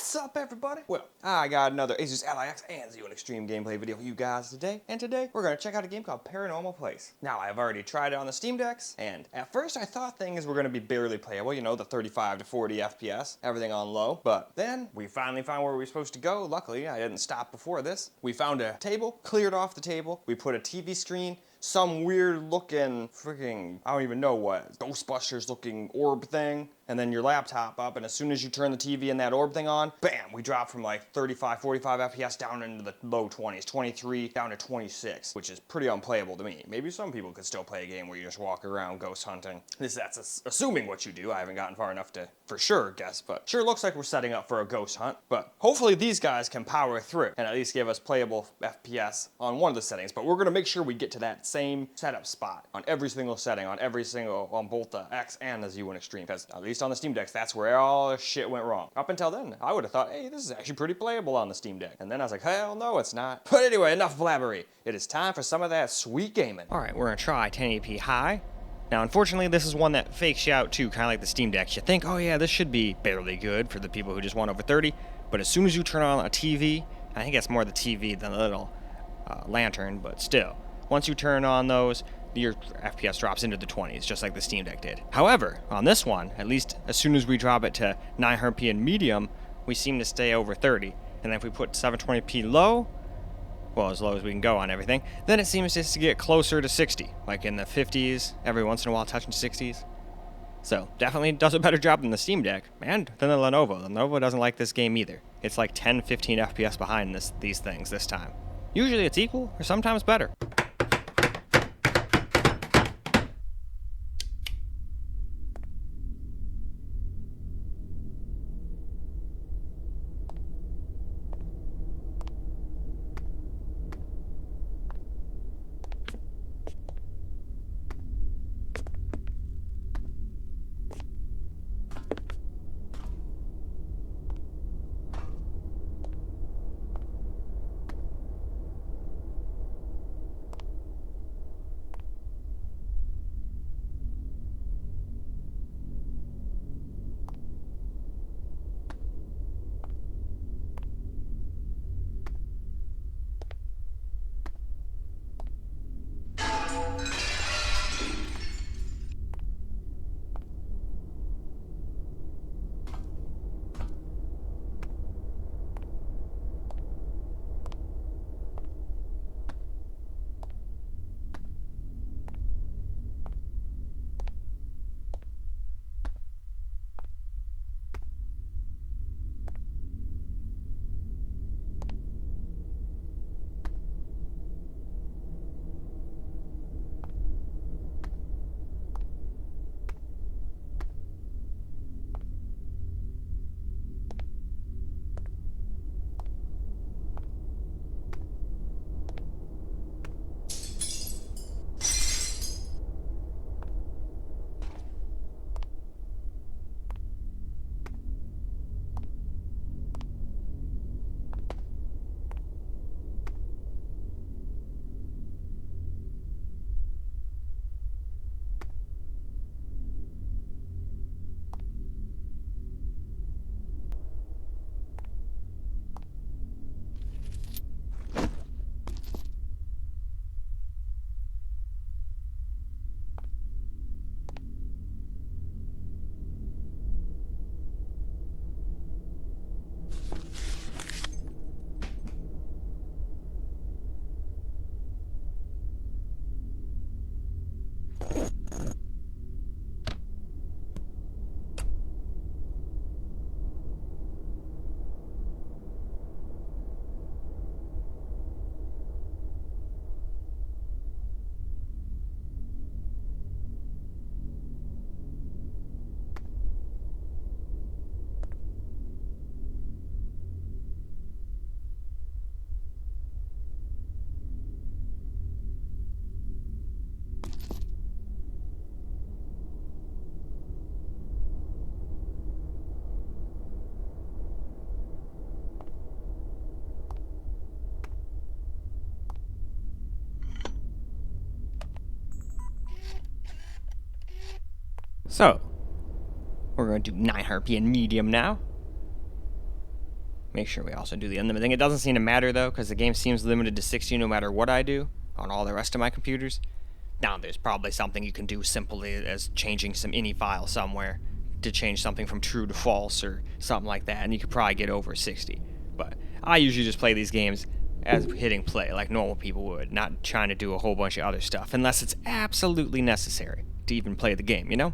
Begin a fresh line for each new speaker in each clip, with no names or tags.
What's up, everybody? Well, I got another Asus LIX and Xeon Extreme gameplay video for you guys today. And today, we're going to check out a game called Paranormal Place. Now, I've already tried it on the Steam Decks, and at first I thought things were going to be barely playable, you know, the 35 to 40 FPS, everything on low. But then, we finally found where we were supposed to go. Luckily, I didn't stop before this. We found a table, cleared off the table, we put a TV screen, some weird looking freaking, I don't even know what, Ghostbusters looking orb thing, and then your laptop up, and as soon as you turn the TV and that orb thing on, bam, we drop from like 35, 45 FPS down into the low 20s, 23 down to 26, which is pretty unplayable to me. Maybe some people could still play a game where you just walk around ghost hunting. That's assuming what you do. I haven't gotten far enough to for sure guess, but sure looks like we're setting up for a ghost hunt. But hopefully these guys can power through and at least give us playable FPS on one of the settings. But we're gonna make sure we get to that same setup spot on every single setting, on both the X and the Z1 Extreme, because at least on the Steam Decks, that's where all the shit went wrong. Up until then, I would have thought, hey, this is actually pretty playable on the Steam Deck. And then I was like, hell no, it's not. But anyway, enough blabbery. It is time for some of that sweet gaming. All right, we're gonna try 1080p high. Now, unfortunately, this is one that fakes you out too, kind of like the Steam Decks. You think, oh yeah, this should be barely good for the people who just want over 30, but as soon as you turn on a TV, I think it's more the TV than the little lantern, but still, once you turn on those, your FPS drops into the 20s, just like the Steam Deck did. However, on this one, at least as soon as we drop it to 900p in medium, we seem to stay over 30. And then if we put 720p low, well, as low as we can go on everything, then it seems just to get closer to 60, like in the 50s, every once in a while touching 60s. So, definitely does a better job than the Steam Deck, and than the Lenovo. The Lenovo doesn't like this game either. It's like 10, 15 FPS behind these things this time. Usually it's equal, or sometimes better. So, we're going to do 900p in medium now. Make sure we also do the unlimited thing. It doesn't seem to matter though, because the game seems limited to 60 no matter what I do on all the rest of my computers. Now there's probably something you can do simply as changing some ini file somewhere to change something from true to false or something like that, and you could probably get over 60. But I usually just play these games as hitting play like normal people would, not trying to do a whole bunch of other stuff unless it's absolutely necessary to even play the game, you know?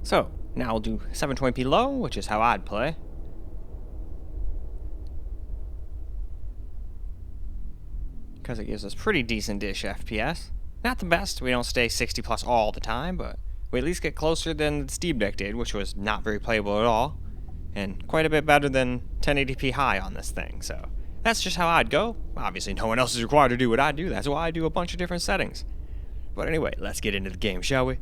So, now we'll do 720p low, which is how I'd play. Because it gives us pretty decent-ish FPS. Not the best, we don't stay 60 plus all the time, but we at least get closer than the Steam Deck did, which was not very playable at all. And quite a bit better than 1080p high on this thing, so that's just how I'd go. Obviously, no one else is required to do what I do, that's why I do a bunch of different settings. But anyway, let's get into the game, shall we?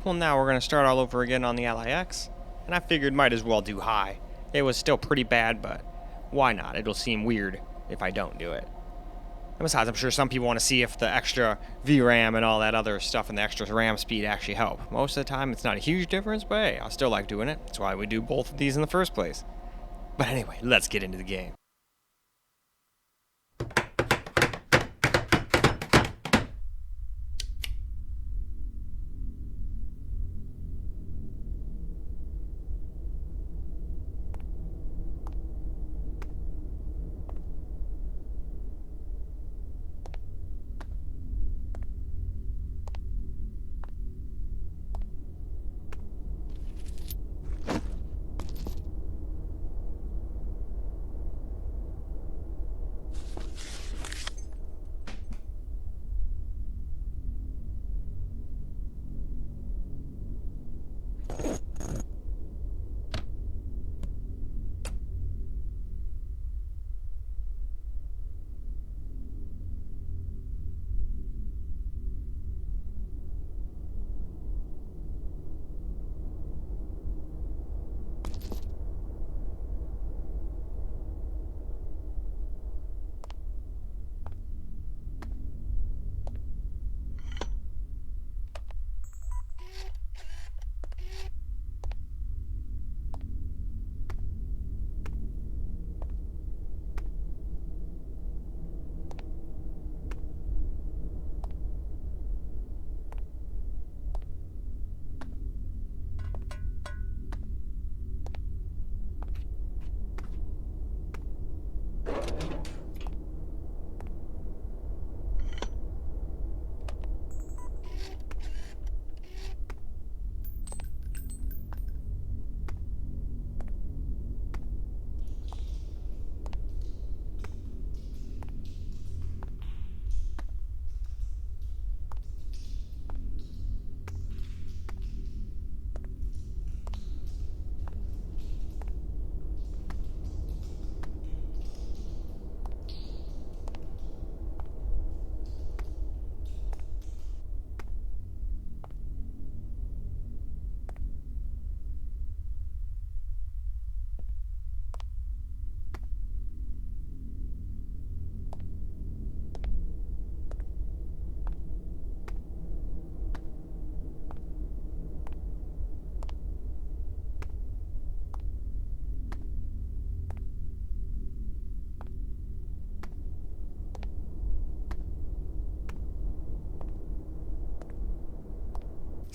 Well, now we're going to start all over again on the LIX, and I figured might as well do high. It was still pretty bad, but why not? It'll seem weird if I don't do it. And besides, I'm sure some people want to see if the extra VRAM and all that other stuff and the extra RAM speed actually help. Most of the time, it's not a huge difference, but hey, I still like doing it. That's why we do both of these in the first place. But anyway, let's get into the game.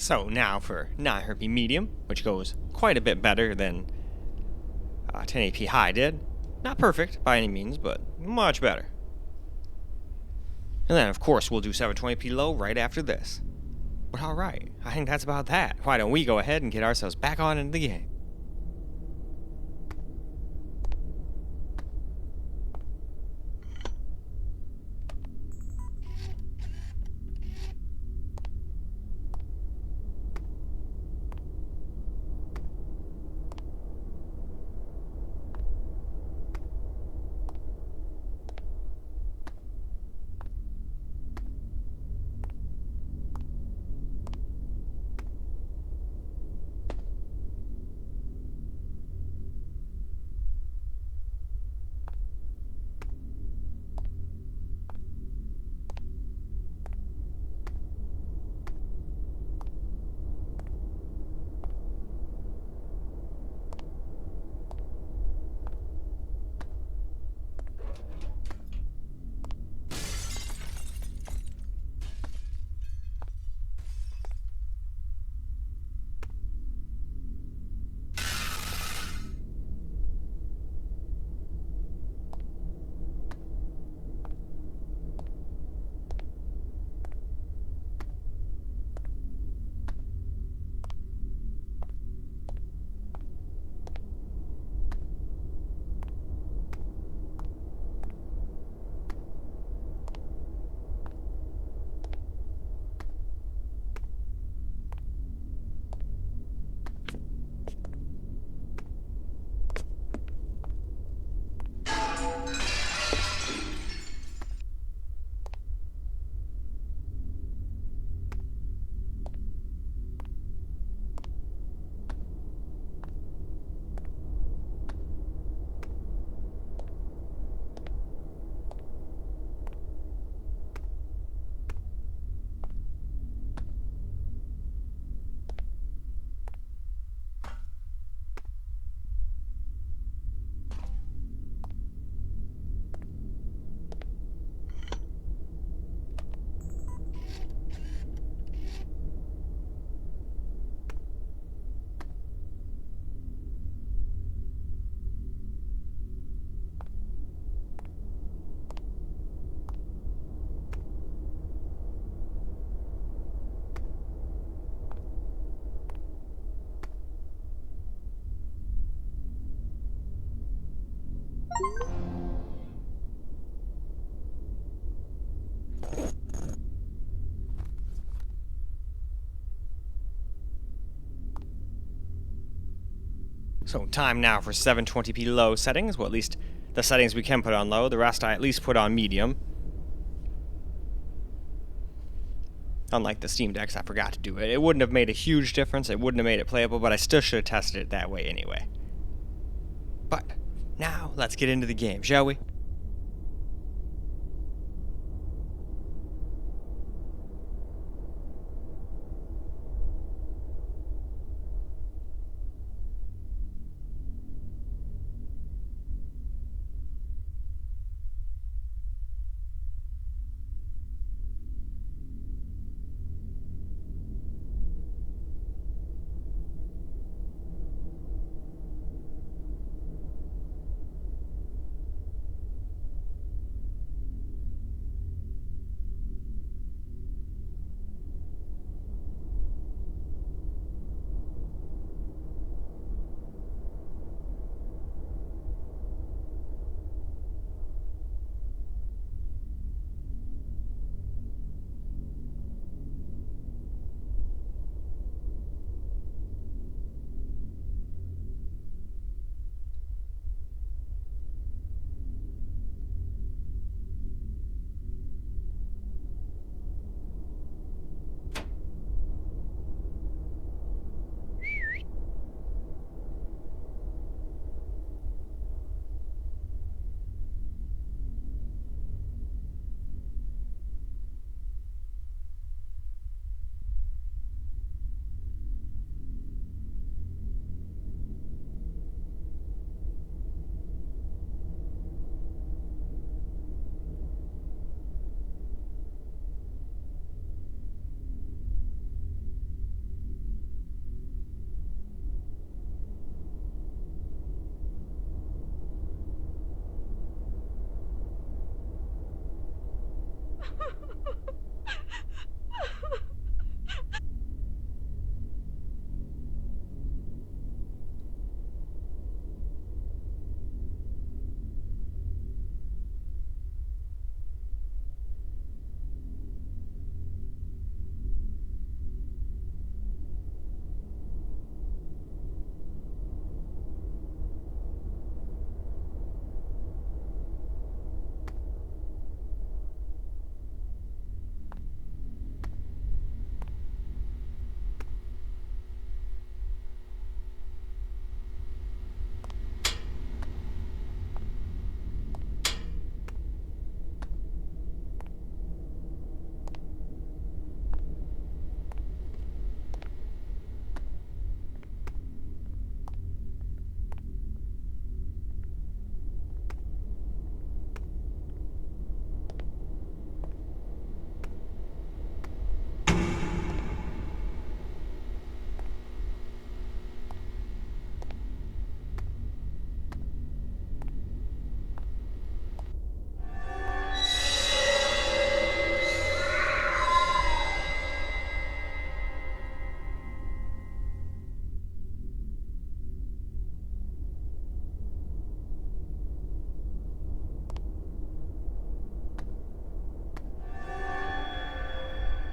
So now for 900p medium, which goes quite a bit better than 1080p high did. Not perfect by any means, but much better. And then of course we'll do 720p low right after this. But alright, I think that's about that. Why don't we go ahead and get ourselves back on into the game. So time now for 720p low settings. Well, at least the settings we can put on low. The rest I at least put on medium. Unlike the Steam Decks, I forgot to do it. It wouldn't have made a huge difference. It wouldn't have made it playable, but I still should have tested it that way anyway. But now let's get into the game, shall we?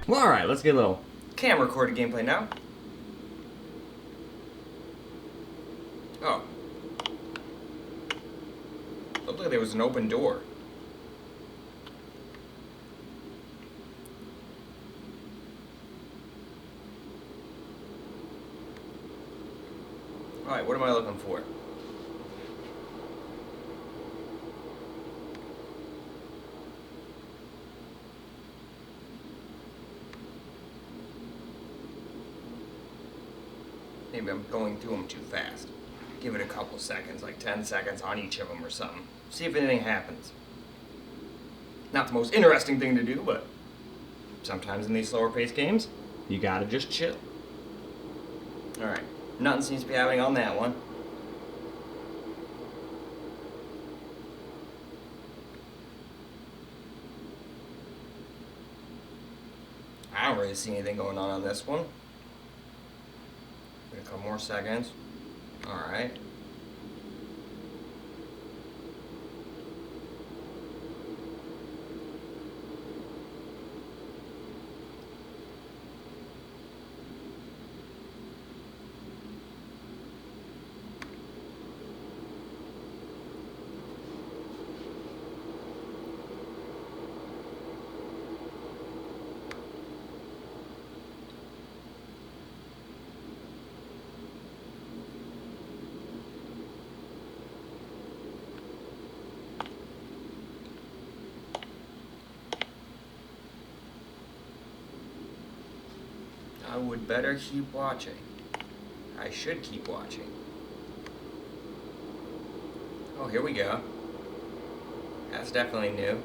Well, alright, let's get a little camera recorded gameplay now. Oh. Looked like there was an open door. Alright, what am I looking for? Maybe I'm going through them too fast. Give it a couple seconds, like 10 seconds on each of them or something. See if anything happens. Not the most interesting thing to do, but sometimes in these slower paced games, you gotta just chill. Alright, nothing seems to be happening on that one. I don't really see anything going on this one. A couple more seconds. Alright. I would better keep watching. I should keep watching. Oh, here we go. That's definitely new.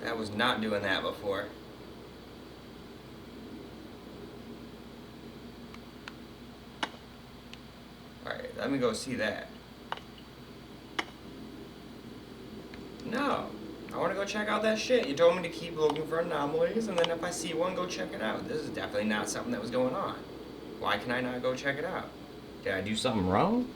That was not doing that before. Alright, let me go see that. No. I want to go check out that shit. You told me to keep looking for anomalies, and then if I see one, go check it out. This is definitely not something that was going on. Why can I not go check it out? Did I do something wrong?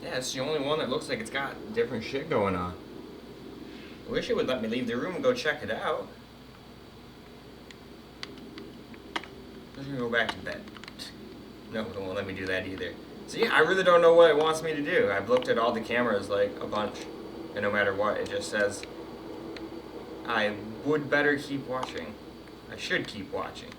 Yeah, it's the only one that looks like it's got different shit going on. I wish it would let me leave the room and go check it out. I'm just gonna go back to bed. No, it won't let me do that either. So yeah, I really don't know what it wants me to do. I've looked at all the cameras like a bunch, and no matter what, it just says I would better keep watching. I should keep watching.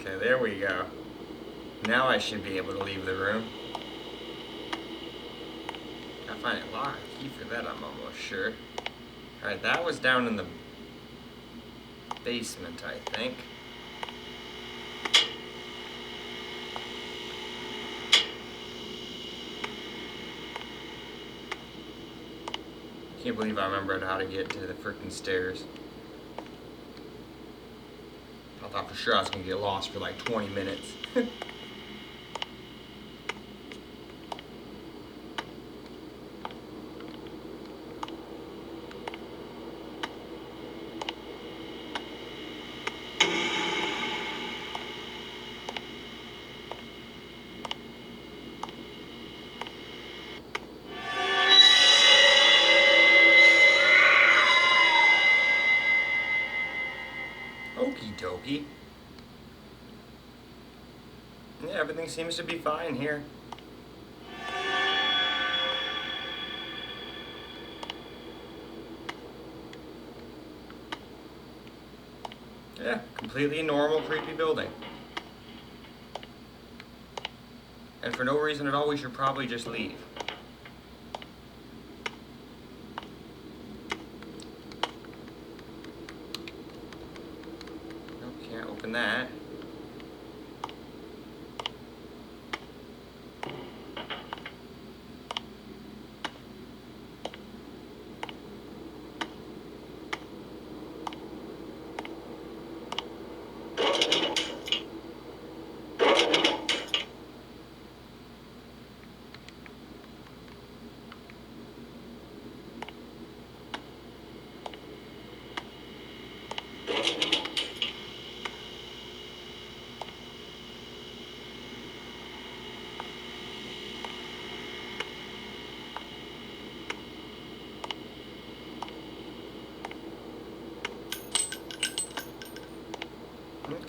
Okay, there we go. Now I should be able to leave the room. I find it locked. Key for that, I'm almost sure. Alright, that was down in the basement, I think. Can't believe I remembered how to get to the freaking stairs. I thought for sure I was going to get lost for like 20 minutes. Okie dokie. Yeah, everything seems to be fine here. Yeah, completely normal, creepy building. And for no reason at all, we should probably just leave. Nope, can't open that.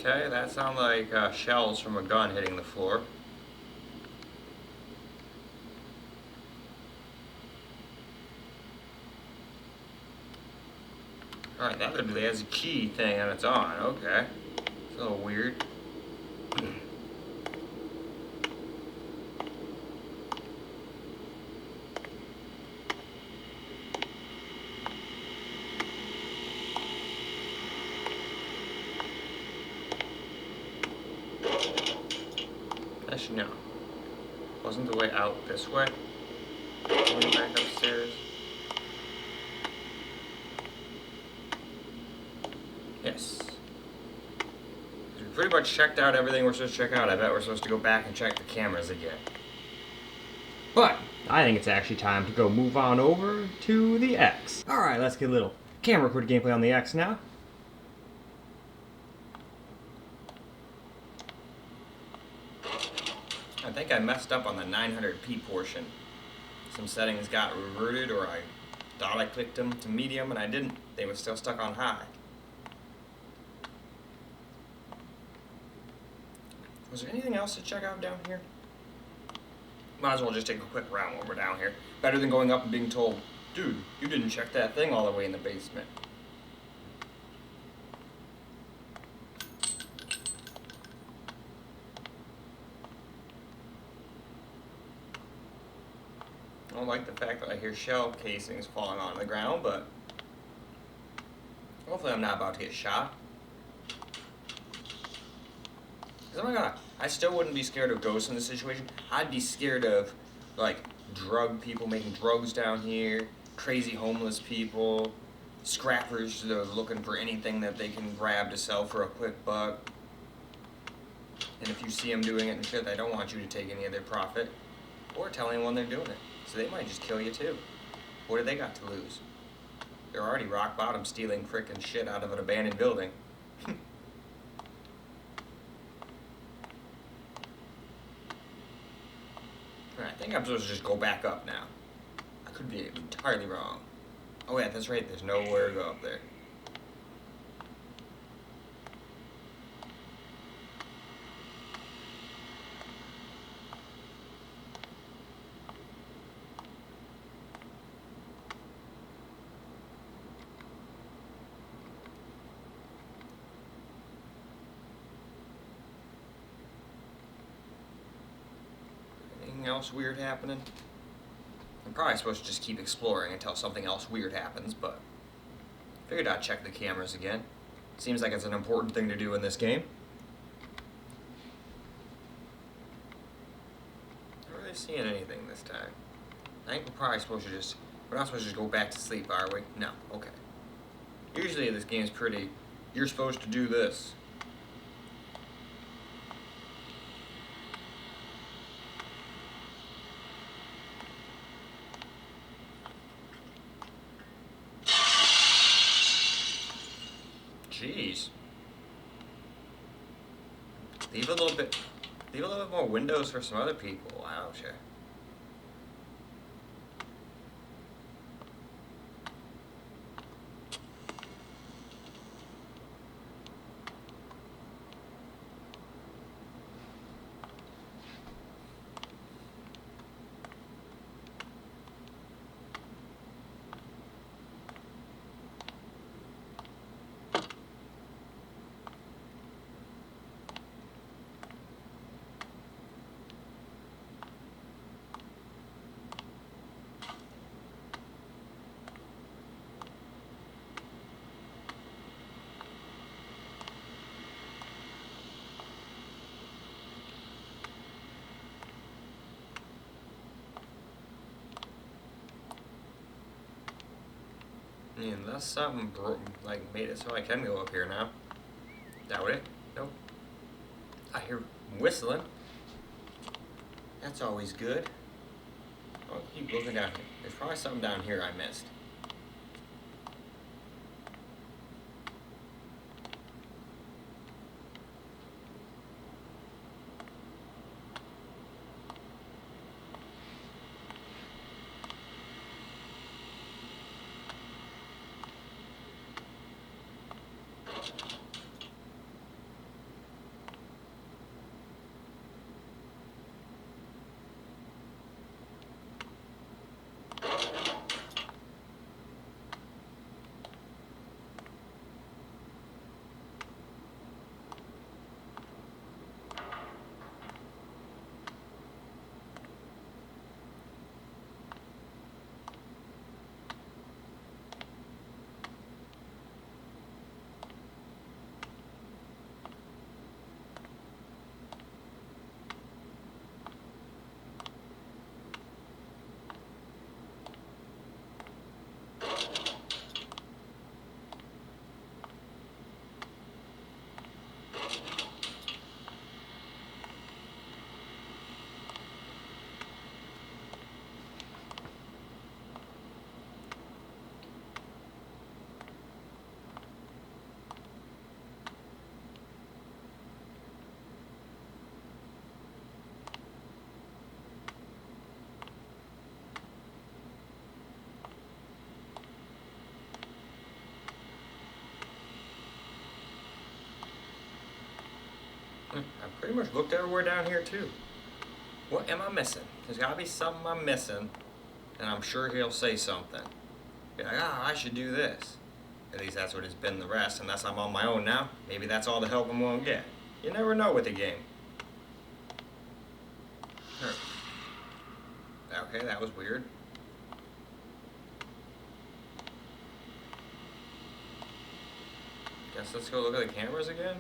Okay, that sounds like shells from a gun hitting the floor. Alright, that literally has a key thing and it's on. Okay. It's a little weird. That Actually, no. Wasn't the way out this way? Going back upstairs. Yes. We pretty much checked out everything we're supposed to check out. I bet we're supposed to go back and check the cameras again. But I think it's actually time to go move on over to the X. Alright, let's get a little camera recorded gameplay on the X now. I think I messed up on the 900p portion. Some settings got reverted, or I thought I clicked them to medium and I didn't. They were still stuck on high. Was there anything else to check out down here? Might as well just take a quick round while we're down here. Better than going up and being told, dude, you didn't check that thing all the way in the basement. I don't like the fact that I hear shell casings falling on the ground, but hopefully I'm not about to get shot. I still wouldn't be scared of ghosts in this situation. I'd be scared of, like, drug people making drugs down here, crazy homeless people, scrappers that are looking for anything that they can grab to sell for a quick buck. And if you see them doing it and shit, they don't want you to take any of their profit or tell anyone they're doing it. So they might just kill you too. What do they got to lose? They're already rock bottom stealing frickin' shit out of an abandoned building. I think I'm supposed to just go back up now. I could be entirely wrong. Oh yeah, that's right, there's nowhere to go up there. Else weird happening? I'm probably supposed to just keep exploring until something else weird happens, but figured I'd check the cameras again. Seems like it's an important thing to do in this game. Not really seeing anything this time. I think we're not supposed to just go back to sleep, are we? No, okay. Usually this game's pretty, you're supposed to do this. Jeez. Leave a little bit more windows for some other people. Wow, sure. Unless something made it so I can go up here now. Doubt it. Nope. I hear whistling. That's always good. I'll keep looking down here. There's probably something down here I missed. pretty much looked everywhere down here too. What am I missing? There's gotta be something I'm missing, and I'm sure he'll say something. Be like, I should do this. At least that's what it's been the rest, unless I'm on my own now. Maybe that's all the help I'm gonna get. You never know with the game. Okay, that was weird. Guess let's go look at the cameras again.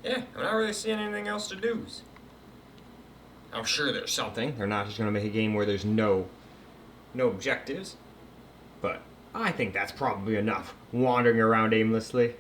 Yeah, I'm not really seeing anything else to do. I'm sure there's something. They're not just gonna make a game where there's no objectives. But I think that's probably enough wandering around aimlessly.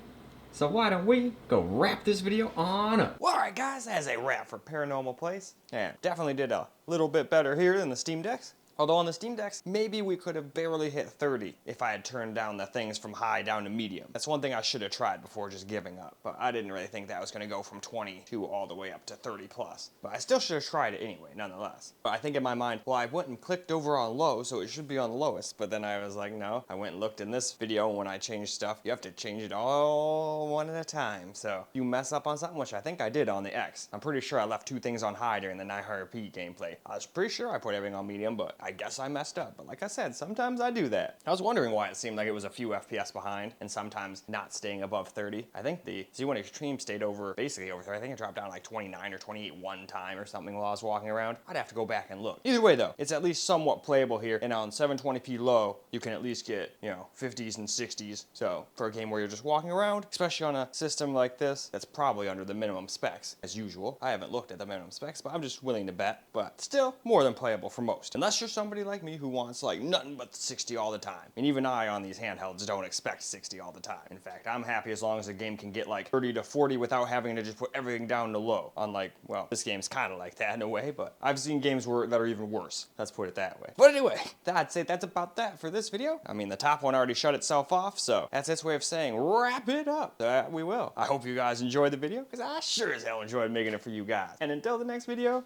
So why don't we go wrap this video on up? Well, alright guys, that's a wrap for Paranormal Place. Yeah, definitely did a little bit better here than the Steam Decks. Although on the Steam Decks, maybe we could have barely hit 30 if I had turned down the things from high down to medium. That's one thing I should have tried before just giving up. But I didn't really think that was going to go from 22 all the way up to 30 plus. But I still should have tried it anyway, nonetheless. But I think in my mind, well, I went and clicked over on low, so it should be on the lowest. But then I was like, no. I went and looked in this video when I changed stuff. You have to change it all one at a time. So you mess up on something, which I think I did on the X. I'm pretty sure I left 2 things on high during the 900p gameplay. I was pretty sure I put everything on medium, but I guess I messed up. But like I said, sometimes I do that. I was wondering why it seemed like it was a few FPS behind and sometimes not staying above 30. I think the Z1 Extreme stayed over, basically over 30. I think it dropped down like 29 or 28 one time or something while I was walking around. I'd have to go back and look. Either way though, it's at least somewhat playable here, and on 720p low, you can at least get, 50s and 60s. So for a game where you're just walking around, especially on a system like this, that's probably under the minimum specs, as usual. I haven't looked at the minimum specs, but I'm just willing to bet. But still, more than playable for most. Unless you're somebody like me who wants like nothing but 60 all the time. And even I on these handhelds don't expect 60 all the time. In fact, I'm happy as long as the game can get like 30 to 40 without having to just put everything down to low. Unlike, well, this game's kind of like that in a way, but I've seen games that are even worse. Let's put it that way. But anyway, that's it. That's about that for this video. I mean, the top one already shut itself off, so that's its way of saying wrap it up. That we will. I hope you guys enjoyed the video, because I sure as hell enjoyed making it for you guys. And until the next video,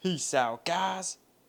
peace out, guys.